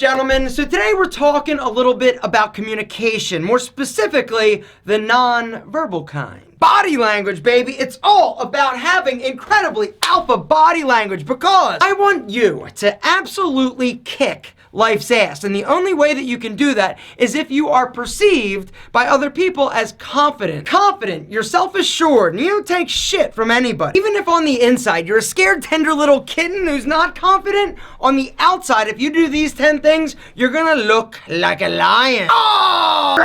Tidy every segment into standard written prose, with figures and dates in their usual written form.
gentlemen? So today we're talking a little bit about communication, more specifically, the non-verbal kind. Body language, baby. It's all about having incredibly alpha body language because I want you to absolutely kick life's ass. And the only way that you can do that is if you are perceived by other people as confident. Confident, you're self-assured, and you don't take shit from anybody. Even if on the inside you're a scared, tender little kitten who's not confident, on the outside, if you do these 10 things, you're gonna look like a lion. Oh!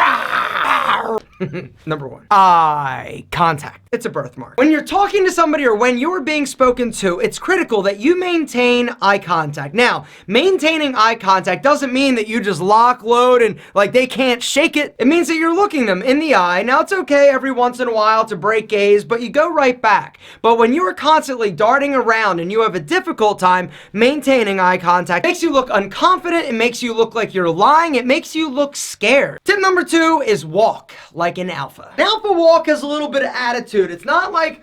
Number 1, eye contact. It's a birthmark. When you're talking to somebody or when you're being spoken to, it's critical that you maintain eye contact. Now, maintaining eye contact doesn't mean that you just lock, load, and like they can't shake it. It means that you're looking them in the eye. Now, it's okay every once in a while to break gaze, but you go right back. But when you are constantly darting around and you have a difficult time maintaining eye contact, it makes you look unconfident, it makes you look like you're lying, it makes you look scared. Tip number 2 is walk like an alpha. An alpha walk has a little bit of attitude. It's not like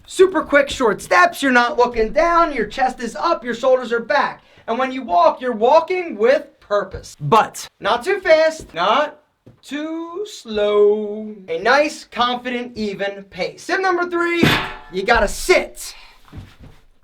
super quick, short steps. You're not looking down. Your chest is up. Your shoulders are back. And when you walk, you're walking with purpose. But not too fast, not too slow. A nice, confident, even pace. Tip number 3, you gotta sit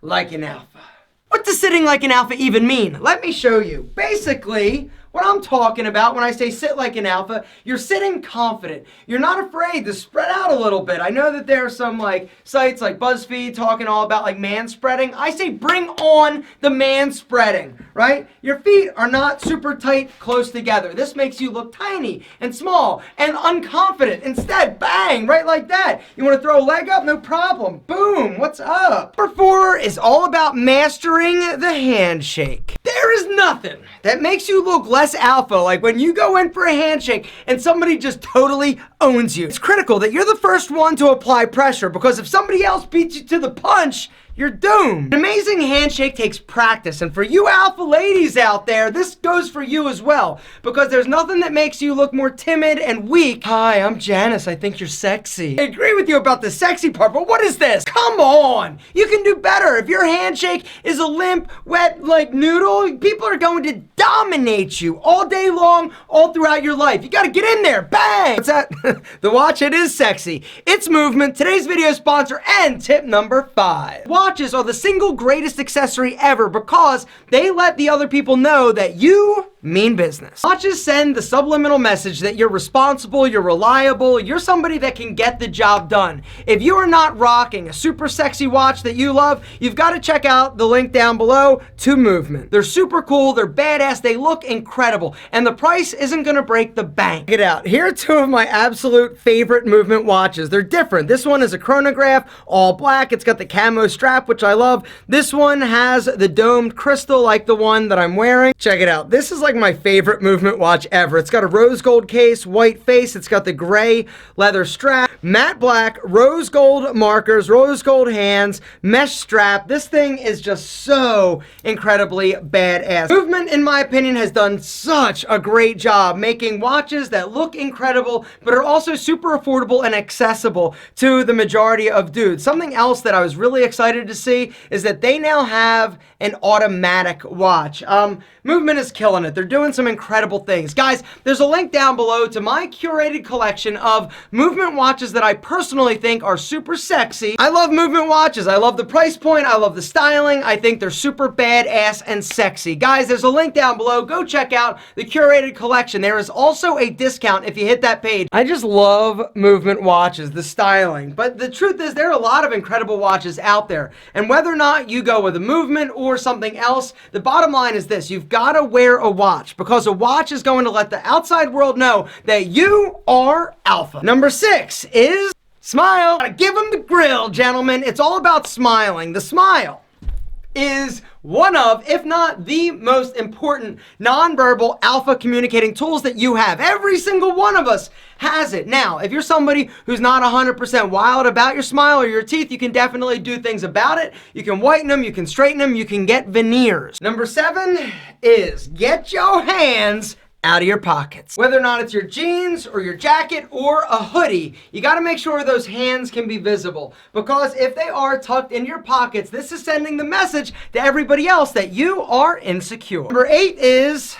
like an alpha. What does sitting like an alpha even mean? Let me show you. Basically, what I'm talking about when I say sit like an alpha, you're sitting confident. You're not afraid to spread out a little bit. I know that there are some like sites like BuzzFeed talking all about like man spreading. I say bring on the man spreading, right? Your feet are not super tight, close together. This makes you look tiny and small and unconfident. Instead, bang, right like that. You want to throw a leg up? No problem. Boom, what's up? Number 4 is all about mastering the handshake. There is nothing that makes you look less alpha, like when you go in for a handshake and somebody just totally owns you. It's critical that you're the first one to apply pressure because if somebody else beats you to the punch, you're doomed. An amazing handshake takes practice, and for you alpha ladies out there, this goes for you as well, because there's nothing that makes you look more timid and weak. Hi, I'm Janice. I think you're sexy. I agree with you about the sexy part, but what is this? Come on! You can do better. If your handshake is a limp, wet, like noodle, people are going to dominate you all day long, all throughout your life. You gotta get in there. Bang! What's that? The watch, it is sexy. It's movement, today's video sponsor, and tip number 5. Watches are the single greatest accessory ever because they let the other people know that you mean business. Watches send the subliminal message that you're responsible, you're reliable, you're somebody that can get the job done. If you are not rocking a super sexy watch that you love, you've got to check out the link down below to Movement. They're super cool, they're badass, they look incredible, and the price isn't gonna break the bank. Check it out. Here are 2 of my absolute favorite Movement watches. They're different. This one is a chronograph, all black. It's got the camo strap, which I love. This one has the domed crystal like the one that I'm wearing. Check it out. This is like my favorite Movement watch ever. It's got a rose gold case, white face. It's got the gray leather strap, matte black, rose gold markers, rose gold hands, mesh strap. This thing is just so incredibly badass. Movement, in my opinion, has done such a great job making watches that look incredible, but are also super affordable and accessible to the majority of dudes. Something else that I was really excited to see is that they now have an automatic watch. Movement is killing it. They're doing some incredible things. Guys, there's a link down below to my curated collection of Movement watches that I personally think are super sexy. I love Movement watches. I love the price point. I love the styling. I think they're super badass and sexy. Guys, there's a link down below. Go check out the curated collection. There is also a discount if you hit that page. I just love Movement watches, the styling. But the truth is, there are a lot of incredible watches out there. And whether or not you go with a Movement or something else, the bottom line is this: you've got to wear a watch, because a watch is going to let the outside world know that you are alpha. Number 6 is smile. Gotta give them the grill, gentlemen. It's all about smiling. The smile is one of, if not the most important nonverbal alpha communicating tools that you have. Every single one of us has it. Now, if you're somebody who's not 100% wild about your smile or your teeth, you can definitely do things about it. You can whiten them, you can straighten them, you can get veneers. Number 7 is get your hands out of your pockets. Whether or not it's your jeans or your jacket or a hoodie, you gotta make sure those hands can be visible, because if they are tucked in your pockets, this is sending the message to everybody else that you are insecure. Number 8 is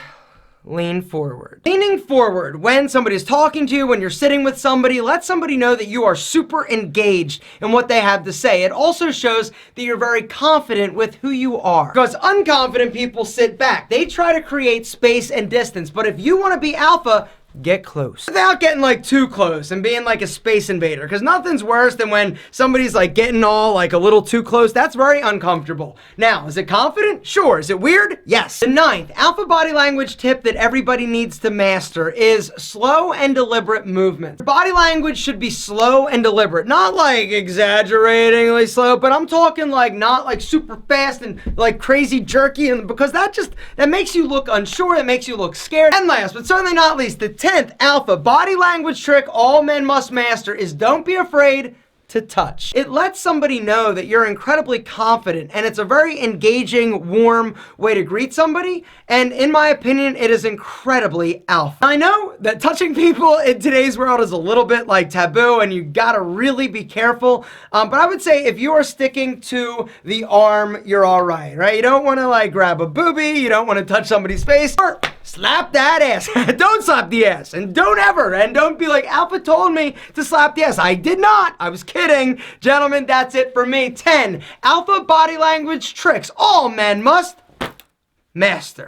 lean forward. Leaning forward when somebody's talking to you, when you're sitting with somebody, let somebody know that you are super engaged in what they have to say. It also shows that you're very confident with who you are. Because unconfident people sit back. They try to create space and distance. But if you want to be alpha, get close. Without getting like too close and being like a space invader, because nothing's worse than when somebody's like getting all like a little too close. That's very uncomfortable. Now, is it confident? Sure. Is it weird? Yes. The 9th alpha body language tip that everybody needs to master is slow and deliberate movement. Body language should be slow and deliberate, not like exaggeratingly slow, but I'm talking like not like super fast and like crazy jerky, and because that makes you look unsure, it makes you look scared. And last, but certainly not least, the 10th alpha body language trick all men must master is don't be afraid to touch. It lets somebody know that you're incredibly confident, and it's a very engaging, warm way to greet somebody, and in my opinion, it is incredibly alpha. I know that touching people in today's world is a little bit like taboo, and you gotta really be careful, but I would say if you are sticking to the arm, you're all right? You don't wanna like grab a boobie, you don't wanna touch somebody's face, or slap that ass. Don't slap the ass, and don't be like, Alpha told me to slap the ass. I did not. I was kidding. Gentlemen, that's it for me. 10 alpha body language tricks all men must master.